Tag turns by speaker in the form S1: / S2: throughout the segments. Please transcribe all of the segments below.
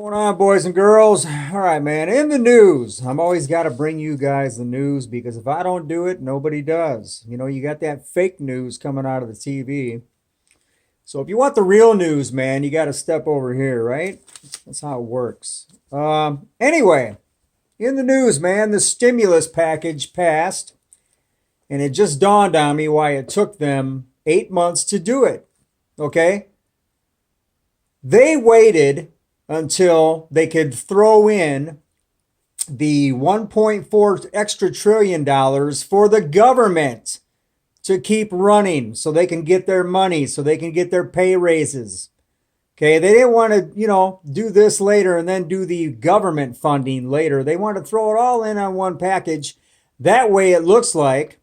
S1: Going on, boys and girls? All right, man. In the news, I'm always got to bring you guys the news because if I don't do it, nobody does. You know, you got that fake news coming out of the TV. So if you want the real news, man, you got to step over here, right? That's how it works. Anyway, in the news, man, the stimulus package passed, and it just dawned on me why it took them 8 months to do it. Okay? They waited until they could throw in the 1.4 extra trillion dollars for the government to keep running so they can get their money, so they can get their pay raises. Okay, they didn't want to, do this later and then do the government funding later. They want to throw it all in on one package. That way it looks like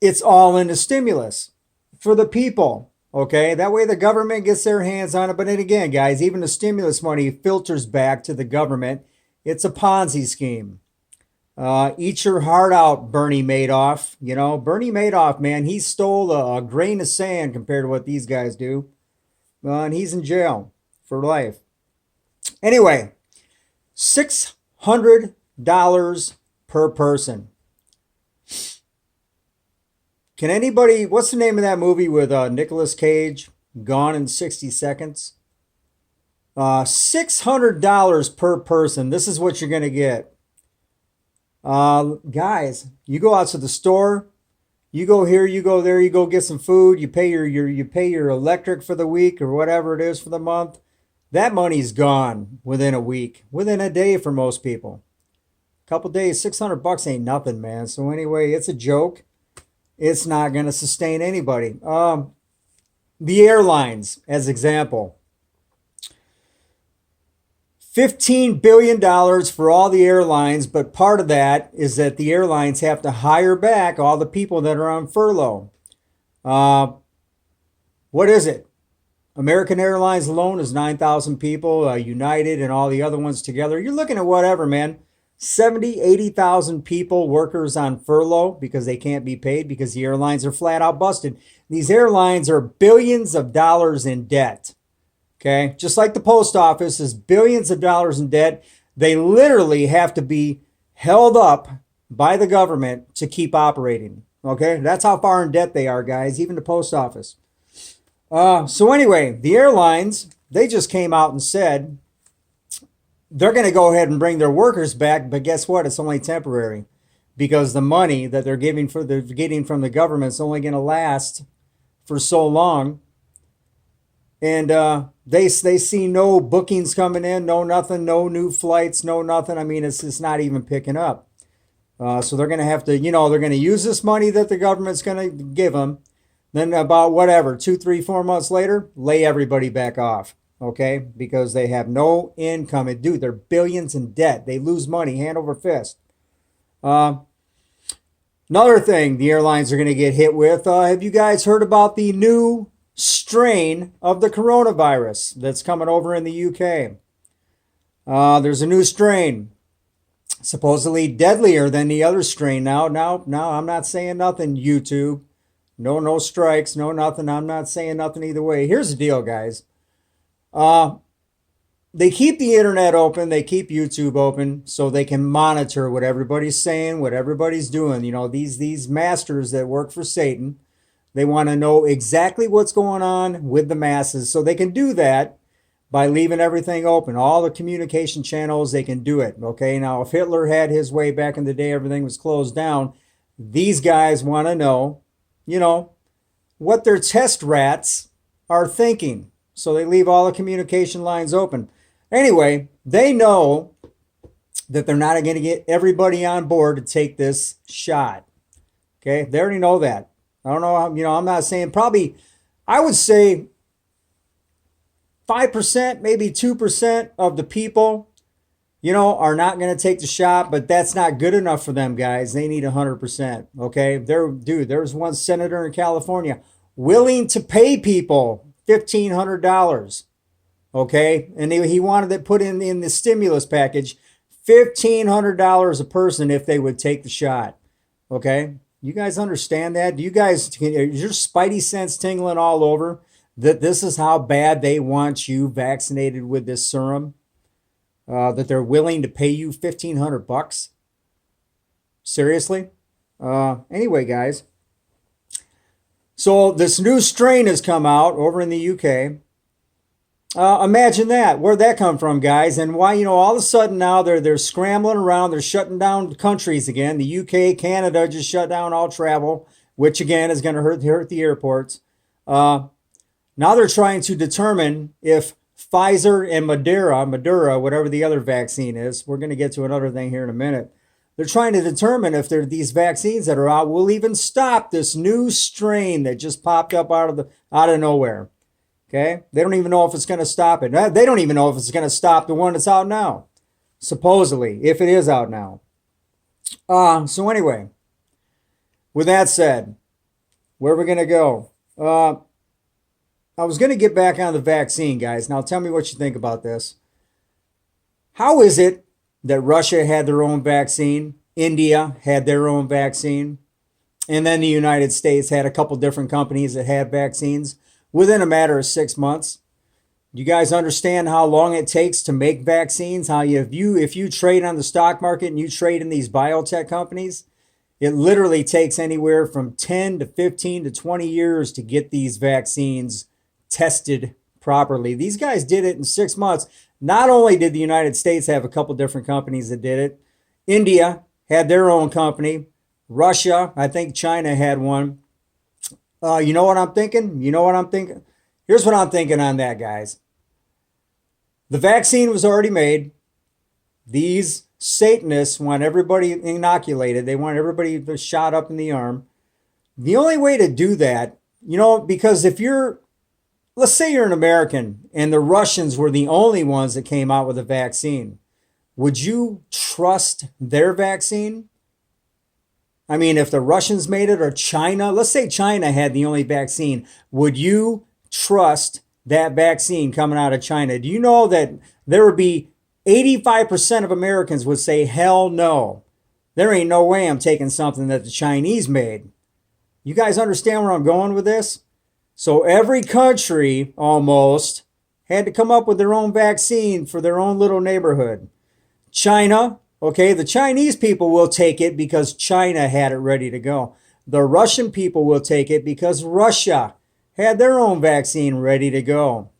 S1: it's all in the stimulus for the people. Okay, that way the government gets their hands on it. But then again, guys, even the stimulus money filters back to the government. It's a Ponzi scheme. Eat your heart out, Bernie Madoff. Bernie Madoff, man, he stole a grain of sand compared to what these guys do. And he's in jail for life. Anyway, $600 per person. Can anybody, what's the name of that movie with Nicolas Cage, Gone in 60 Seconds? $600 per person. This is what you're going to get. Guys, you go out to the store, you go here, you go there, you go get some food, you pay your electric for the week or whatever it is for the month. That money's gone within a week, within a day for most people. A couple days, $600 ain't nothing, man. So anyway, it's a joke. It's not going to sustain anybody. The airlines, as example. $15 billion for all the airlines, but part of that is that the airlines have to hire back all the people that are on furlough. What is it? American Airlines alone is 9,000 people, United and all the other ones together. You're looking at whatever, man. 70, 80,000 people, workers on furlough because they can't be paid because the airlines are flat out busted. These airlines are billions of dollars in debt. Okay, just like the post office is billions of dollars in debt. They literally have to be held up by the government to keep operating. Okay, that's how far in debt they are, guys, even the post office. So anyway, the airlines, they just came out and said they're going to go ahead and bring their workers back, but guess what? It's only temporary because the money that they're getting from the government is only going to last for so long. And they see no bookings coming in, no nothing, no new flights, no nothing. I mean, it's not even picking up. So they're going to have to, they're going to use this money that the government's going to give them. Then about 2, 3, 4 months later, lay everybody back off. Okay, because they have no income. And dude, they're billions in debt. They lose money hand over fist. Another thing the airlines are going to get hit with. Have you guys heard about the new strain of the coronavirus that's coming over in the UK? There's a new strain, supposedly deadlier than the other strain. Now, I'm not saying nothing, YouTube. No strikes, no nothing. I'm not saying nothing either way. Here's the deal, guys. They keep the internet open, they keep YouTube open so they can monitor what everybody's saying, what everybody's doing. These masters that work for Satan, they want to know exactly what's going on with the masses. So they can do that by leaving everything open. All the communication channels, they can do it. Okay, now if Hitler had his way back in the day, everything was closed down. These guys want to know, what their test rats are thinking. So they leave all the communication lines open. Anyway, they know that they're not going to get everybody on board to take this shot. Okay, they already know that. I don't know, I'm not saying probably, I would say 5%, maybe 2% of the people, are not going to take the shot, but that's not good enough for them, guys. They need 100%. Okay, there's one senator in California willing to pay people $1,500. Okay, and he wanted it put in the stimulus package, $1,500 a person if they would take the shot. Okay, you guys understand that? Do you guys, is your spidey sense tingling all over that this is how bad they want you vaccinated with this serum? that they're willing to pay you $1,500? Seriously? Anyway, guys. So this new strain has come out over in the UK. Imagine that. Where'd that come from, guys? And why, all of a sudden now they're scrambling around. They're shutting down countries again. The UK, Canada just shut down all travel, which again is going to hurt the airports. Now they're trying to determine if Pfizer and Moderna, whatever the other vaccine is, we're going to get to another thing here in a minute. They're trying to determine if these vaccines that are out will even stop this new strain that just popped up out of nowhere. Okay? They don't even know if it's going to stop it. They don't even know if it's going to stop the one that's out now. Supposedly, if it is out now. So anyway, with that said, where are we going to go? I was going to get back on the vaccine, guys. Now tell me what you think about this. How is it that Russia had their own vaccine, India had their own vaccine, and then the United States had a couple different companies that had vaccines within a matter of 6 months? Do you guys understand how long it takes to make vaccines? How if you trade on the stock market and you trade in these biotech companies, it literally takes anywhere from 10 to 15 to 20 years to get these vaccines tested properly. These guys did it in 6 months. Not only did the United States have a couple different companies that did it, India had their own company. Russia, I think China had one. You know what I'm thinking? Here's what I'm thinking on that, guys. The vaccine was already made. These Satanists want everybody inoculated. They want everybody shot up in the arm. The only way to do that, because let's say you're an American and the Russians were the only ones that came out with a vaccine. Would you trust their vaccine? I mean, if the Russians made it or China, let's say China had the only vaccine, would you trust that vaccine coming out of China? Do you know that there would be 85% of Americans would say, hell no. There ain't no way I'm taking something that the Chinese made. You guys understand where I'm going with this? So every country almost had to come up with their own vaccine for their own little neighborhood. China, okay, the Chinese people will take it because China had it ready to go. The Russian people will take it because Russia had their own vaccine ready to go.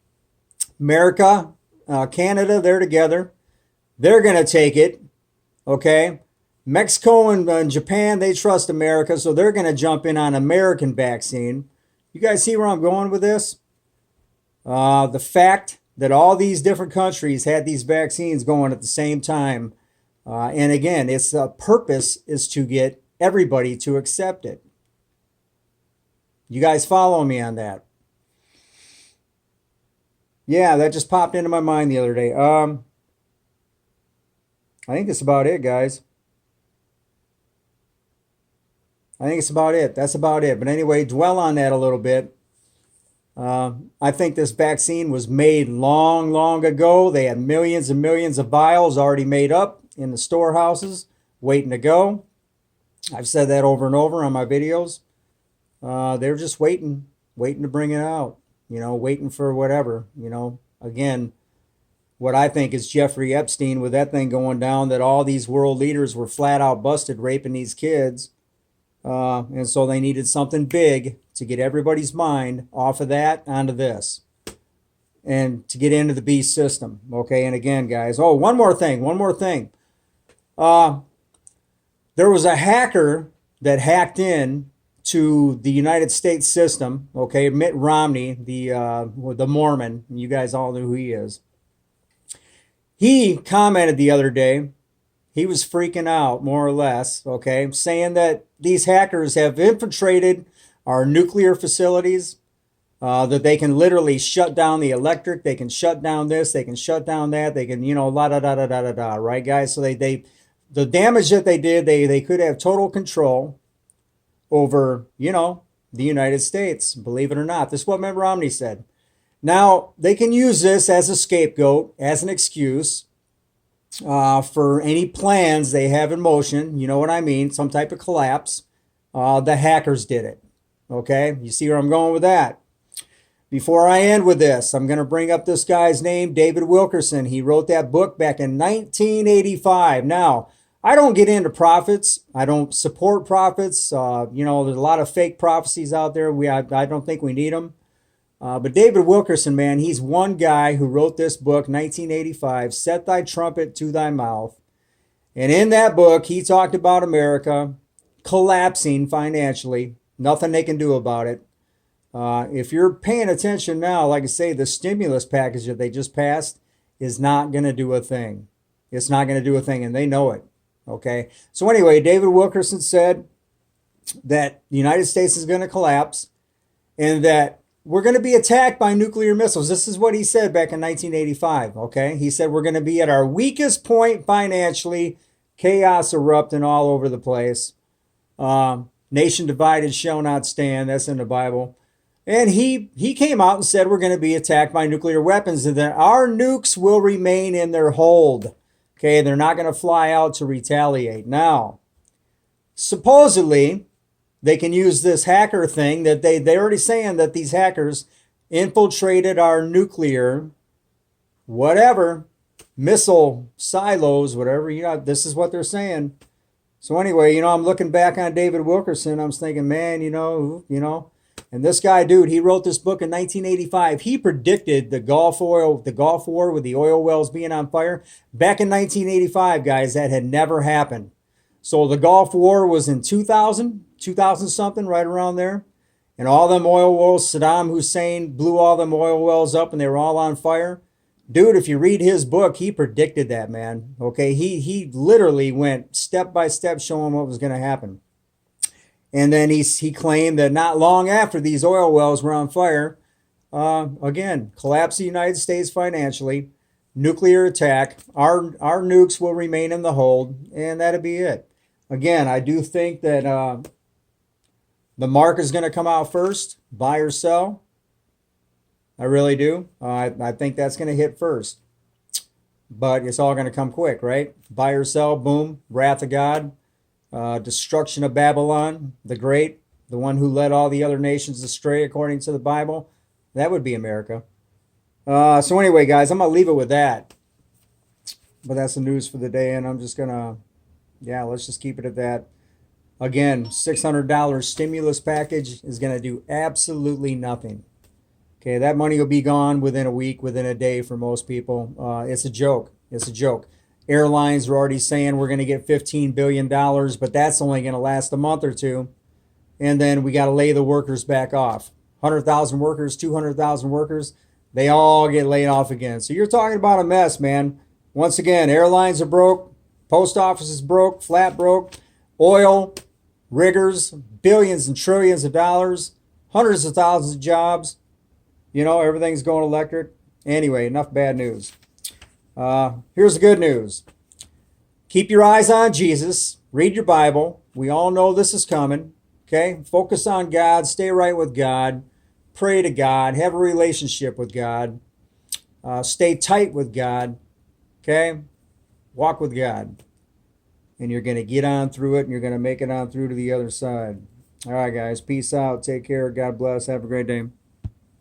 S1: America, Canada, they're together. They're going to take it, okay? Mexico and Japan, they trust America, so they're going to jump in on American vaccine. You guys see where I'm going with this? The fact that all these different countries had these vaccines going at the same time. And again, its purpose is to get everybody to accept it. You guys follow me on that? Yeah, that just popped into my mind the other day. I think that's about it, guys. I think it's about it. That's about it. But anyway, dwell on that a little bit. I think this vaccine was made long, long ago. They had millions and millions of vials already made up in the storehouses, waiting to go. I've said that over and over on my videos. They're just waiting to bring it out. Waiting for whatever. Again, what I think is Jeffrey Epstein with that thing going down, that all these world leaders were flat out busted raping these kids. And so they needed something big to get everybody's mind off of that onto this and to get into the beast system. Okay. And again, guys, one more thing. There was a hacker that hacked in to the United States system. Okay. Mitt Romney, the Mormon, you guys all know who he is. He commented the other day, he was freaking out, more or less, okay, saying that these hackers have infiltrated our nuclear facilities, that they can literally shut down the electric, they can shut down this, they can shut down that, they can, la da da da da da da, right, guys? So the damage that they did, they could have total control over, the United States, believe it or not. This is what Mitt Romney said. Now, they can use this as a scapegoat, as an excuse, for any plans they have in motion. You know what I mean? Some type of collapse. The hackers did it. Okay? You see where I'm going with that? Before I end with this, I'm going to bring up this guy's name, David Wilkerson. He wrote that book back in 1985. Now, I don't get into prophets. I don't support prophets. There's a lot of fake prophecies out there. I don't think we need them. But David Wilkerson, man, he's one guy who wrote this book, 1985, Set Thy Trumpet to Thy Mouth. And in that book, he talked about America collapsing financially. Nothing they can do about it. If you're paying attention now, like I say, the stimulus package that they just passed is not going to do a thing. It's not going to do a thing, and they know it. Okay. So anyway, David Wilkerson said that the United States is going to collapse and that we're going to be attacked by nuclear missiles. This is what he said back in 1985. Okay. He said we're going to be at our weakest point financially, chaos erupting all over the place. Nation divided shall not stand. That's in the Bible. And he came out and said we're going to be attacked by nuclear weapons and that our nukes will remain in their hold. Okay, they're not going to fly out to retaliate. Now, supposedly, they can use this hacker thing that they're already saying that these hackers infiltrated our nuclear, whatever, missile silos, whatever. This is what they're saying. So anyway, I'm looking back on David Wilkerson. I'm thinking, man, and this guy, dude, he wrote this book in 1985. He predicted the Gulf War with the oil wells being on fire back in 1985, guys. That had never happened. So the Gulf War was in 2000 something, right around there. And all them oil wells, Saddam Hussein blew all them oil wells up and they were all on fire. Dude, if you read his book, he predicted that, man. Okay, he literally went step by step showing what was going to happen. And then he claimed that not long after these oil wells were on fire, again, collapse the United States financially, nuclear attack, our nukes will remain in the hold, and that'll be it. Again, I do think that the mark is going to come out first, buy or sell. I really do. I think that's going to hit first. But it's all going to come quick, right? Buy or sell, boom, wrath of God. Destruction of Babylon, the great, the one who led all the other nations astray according to the Bible. That would be America. So anyway, guys, I'm going to leave it with that. But that's the news for the day, and I'm just going to, let's just keep it at that. Again, $600 stimulus package is going to do absolutely nothing. Okay, that money will be gone within a week, within a day for most people. It's a joke. It's a joke. Airlines are already saying we're going to get $15 billion, but that's only going to last a month or two. And then we got to lay the workers back off. 100,000 workers, 200,000 workers, they all get laid off again. So you're talking about a mess, man. Once again, airlines are broke, post office is broke, flat broke, oil, riggers, billions and trillions of dollars, hundreds of thousands of jobs. Everything's going electric. Anyway, enough bad news. Here's the good news. Keep your eyes on Jesus. Read your Bible. We all know this is coming. Okay? Focus on God. Stay right with God. Pray to God. Have a relationship with God. Stay tight with God. Okay? Walk with God. And you're going to get on through it, and you're going to make it on through to the other side. All right, guys. Peace out. Take care. God bless. Have a great day.